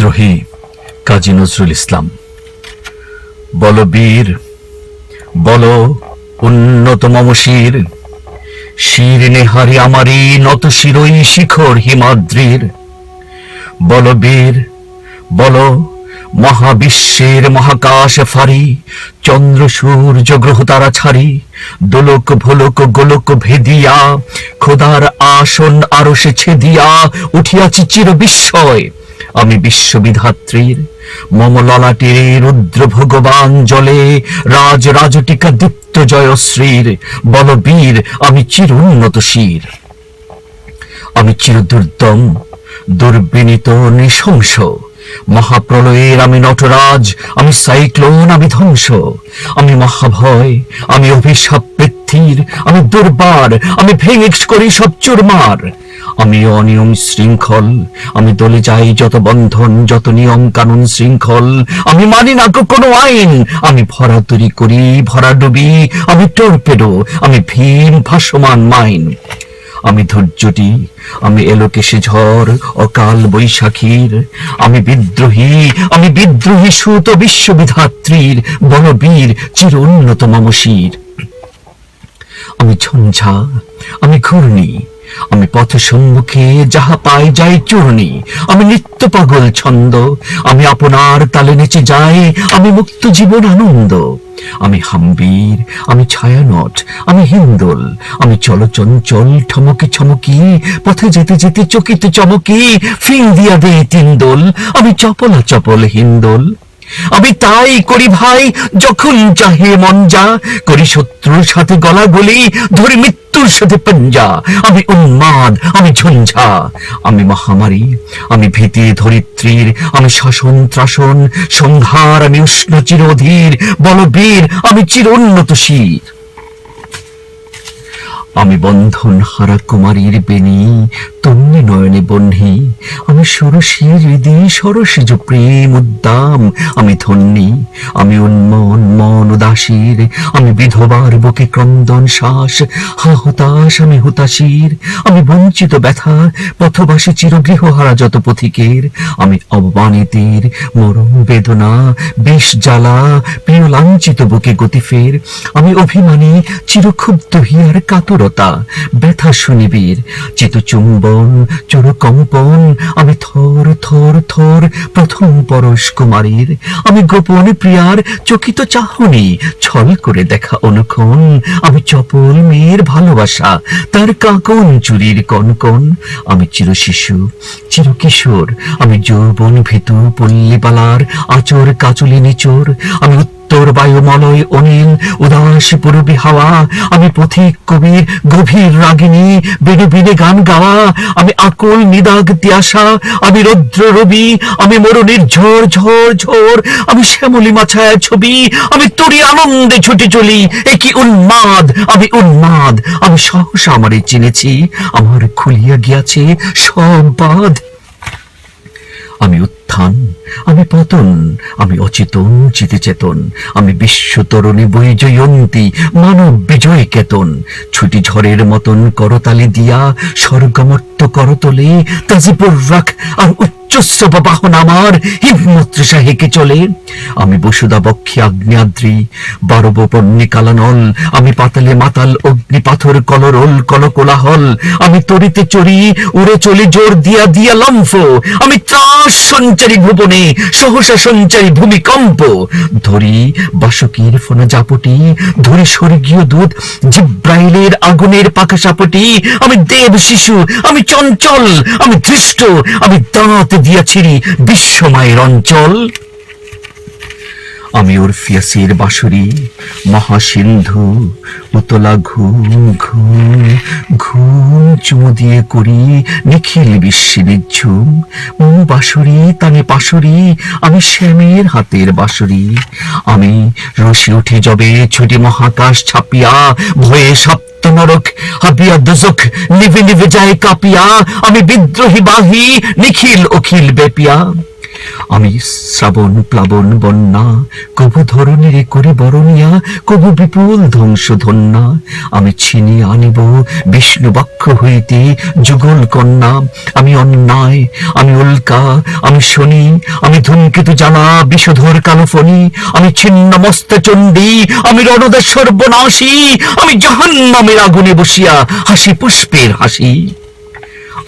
বিদ্রোহী কাজী নজরুল ইসলাম। বল বীর, বল উন্নত মম শির, শির নেহারি আমারি নত শিরই শিখর হিমাদ্রির। বল বীর, বল মহাবিশ্বের মহাকাশ ফারি, চন্দ্র সূর্য গ্রহ তারা ছাড়ি, দোলক ভোলক গোলক ভেদিয়া, খোদার আসন আরশে ছেদিয়া উঠিয়াছি চির বিস্ময় আমি বিশ্ববিধাত্রীর। মম ললাটে রুদ্র ভগবান জলে রাজ রাজটিকা দীপ্ত জয়শ্রীর। বল বীর, আমি চির উন্নত শির, আমি চির দুর্দম দুর্বিনীত নৃশংস। মহাপ্রলয়ের আমি নটরাজ, আমি সাইক্লোন, আমি ধ্বংস, আমি মহাভয়, আমি অভিশাপ পৃথ্বীর, আমি দুর্বার, আমি ভেঙে করি সব চুরমার। আমি অনিয়ম শৃঙ্খল, আমি দলে যাই যত বন্ধন, যত নিয়ম কানুন শৃঙ্খল, আমি মানি না কোনো আইন। আমি ভরাতুরি করি, ভরা ডুবি, আমি টর্পেডো, আমি ভীম ভাসমান মাইন। আমি ধৈর্যটি, আমি এলোকেশে ঝড় অকাল বৈশাখীর। আমি বিদ্রোহী, আমি বিদ্রোহী সুত বিশ্ববিধাত্রীর। বল বীর, চির উন্নত মম শির। আমি ঝঞ্ঝা, আমি ঘূর্ণি, আমি পথ সম্মুখে যাহা পাই যাই চূর্ণি। আমি নিত্য পাগল ছন্দ, আমি আপনার তালে নেচে যাই, আমি মুক্ত জীবন আনন্দ। আমি হাম্বীর, আমি ছায়ানট, আমি হিন্দোল, আমি চলচঞ্চল ঠমকি ছমকি, পথে যেতে যেতে চকিত চমকি ফিং দিয়া দে তিনদোল। আমি চপলা চপল হিন্দোল, আমি তাই করি ভাই যখন চাহে মন যা, করি শত্রুর সাথে গলাগলি, ধরি মৃত্যুর সাথে পাঞ্জা। আমি উন্মাদ, আমি ঝঞ্ঝা, আমি মহামারী, আমি ভীতি ধরিত্রীর, আমি শাসন ত্রাসন সংহার, আমি উষ্ণ চিরধীর। বল বীর, আমি চির উন্নত শির। আমি বন্ধন হারা কুমারীর বেণী, তন্নি নয়নে বহ্নি, আমি ষোড়শীর হৃদি সরসিজ প্রেম উদ্দাম। আমি ধন্যী, আমি উন্মন মন উদাসীর, আমি বিধবার বুকে ক্রন্দন শ্বাস, হা হতাশ, আমি হুতাশীর। আমি বঞ্চিত ব্যথা পথবাসী চিরগৃহহারা যত পথিকের। আমি অবমানিতের মরণ বেদনা বেশ জ্বালা, প্রিয় লাঞ্ছিত বুকে গতি ফের। আমি অভিমানী চিরক্ষুব্ধ হিয়ার কাতরতা, ব্যথা শুনিবীর চিত চুম্বন চোর কম্পন। আমি থর থর থর প্রথম পরশ কুমারীর, আমি গোপন প্রিয়ার চকিত চাহনি, ছল করে দেখা অনুক্ষণ। আমি চপল মেয়ের ভালোবাসা, তার কাকন চুরির কনকন। আমি চির শিশু, চির কিশোর, আমি যৌবন ভীতু পল্লীপালার আচর কাচুলি নিচোর। আমি উত্তর বায়ুমলয় অনিল উদাস পূর্বী হাওয়া, আমি পথিক কবির গভীর রাগিনী বেড়ে বেড়ে গান গাওয়া। আমি আকুল নিদাগ তিয়াসা, আমি রৌদ্র রবি, আমি মরণের ঝড় ঝড় ঝড়, আমি শ্যামলী মাছায় ছবি, আমি তোরই আনন্দে ছুটে চলি। এ কি উন্মাদ, আমি উন্মাদ, আমি সহসা আমারে চিনেছি, আমার খুলিয়া গিয়াছে সব বাঁধ। আমি উত্থান, আমি পতন, আমি অচেতন চিতে চেতন, আমি বিশ্বতরণী বৈজয়ন্তী মানব বিজয় কেতন। ছুটি ঝড়ের মতন করতালি দিয়া স্বর্গমর্ত করতলে, তাজিপুর রাখ আর উচ্চস্রব বাহন আমার হিমত্রিষা হেঁকে চলে। আমি বসুদা বক্ষে আগ্নেয়াদ্রি বারব পণ্যে কালানল, আমি পাতালে মাতাল অগ্নি পাথর কলরোল কলকোলাহল। আমি তরিতে চড়ি উড়ে চলি জোর দিয়া দিয়া লম্ফ, আমি ত্রাস সঞ্চারী ভুবনে সহসা সঞ্চারী ভূমিকম্প। ধরি বাসুকীর ফোনা জাপটি, ধরি স্বর্গীয় দুধ জিব্রাইলের আগুনের পাখা সাপটি। আমি দেব শিশু, আমি চঞ্চল, আমি ধৃষ্ট, আমি দাঁত দিয়া ছিড়ি বিশ্বমায়ের অঞ্চল। আমি ওরফিয়াসের বাঁশরি মহাসিন্ধু উতলা ঘুম ঘুম ঘুম চুমু দিয়ে করি নিখিল বিশ্বে নিঝুম। বাঁশরি তানে পাশরি, আমি শ্যামের হাতের বাঁশরি। আমি রসে উঠে যাবে ছুটি মহাকাশ ছাপিয়া, ভয়ে সপ্ত নরক হাবিয়া দোজখ নিভে নিভে যায় কাঁপিয়া। আমি বিদ্রোহী বাহি নিখিল অখিল বেপিয়া। আমি শ্রাবণ প্লাবন বন্যা, কবু ধরণীরে করি বরণিয়া, কবু বিপুল ধ্বংস ধন্যা। আমি ছিনিয়ে আনিব বিষ্ণু বক্ষ হইতে যুগল কন্যা। আমি অন্যায়, আমি উল্কা, আমি শনি, আমি ধূমকেতু জ্বালা বিষধর কালোফণি। আমি ছিন্ন মস্ত চণ্ডী, আমি রণদের সর্বনাশী। আমি জাহান্নামের আগুনে বসিয়া হাসি পুষ্পের হাসি।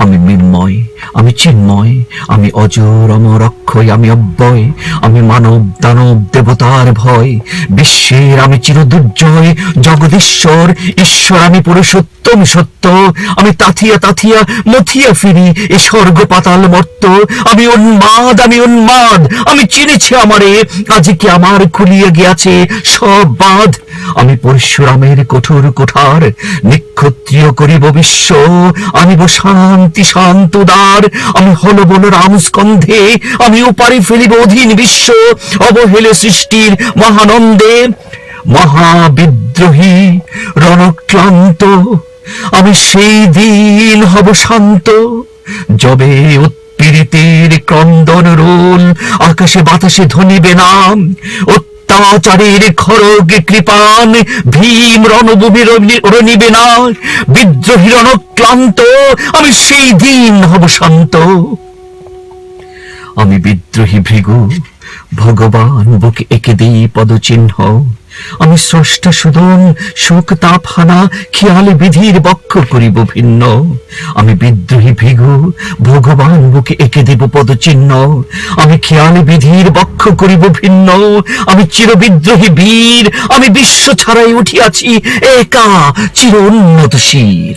আমি মৃন্ময়, আমি চিন্ময়, আমি অজর অমর অক্ষয়, আমি অব্যয়। আমি মানব দানব দেবতার ভয়, বিশ্বের আমি চিরদুর্জয় জগদীশ্বর ঈশ্বর। আমি পুরুষোত্তম সত্য, আমি তাথিয়া তাথিয়া মথিয়া ফিরি এ স্বর্গ পাতাল মর্ত। আমি উন্মাদ, আমি উন্মাদ, আমি চিনেছি আমারে, আজকে আমার খুলিয়া গিয়াছে সব বাঁধ। আমি পরশুরামের কঠোর কোঠার, নিক্ষত্রিয় করিব বিশ্ব, আনিব শান্তি শান্তদার। আমি হল বল রাম স্কন্ধে, আমি উপারে ফেলিব অধীন বিশ্ব, অবহেলে সৃষ্টির মহানন্দে। মহাবিদ্রোহী রণক্লান্ত, আমি সেই দিন হব শান্ত, যবে উৎপীড়িতের ক্রন্দন রোল আকাশে বাতাসে ধ্বনিবে নাম। অত্যাচারের খড়গ কৃপান ভীম রণভূমি রণিবে না। বিদ্রোহী রণক্লান্ত, আমি সেই দিন হব শান্ত। আমি বিদ্রোহী ভৃগু, ভগবান বুকে এঁকে দিই পদচিহ্ন। আমি স্রষ্টা সুদন, শোক তাপ হানা খেয়ালে বিধির বক্ষ করিব ভিন্ন। আমি বিদ্রোহী ভৃগু, ভগবান বুকে এঁকে দেব পদচিহ্ন। আমি খেয়ালে বিধির বক্ষ করিব ভিন্ন। আমি চিরবিদ্রোহী বীর, আমি বিশ্ব ছাড়াই উঠিয়াছি একা চির উন্নত শির।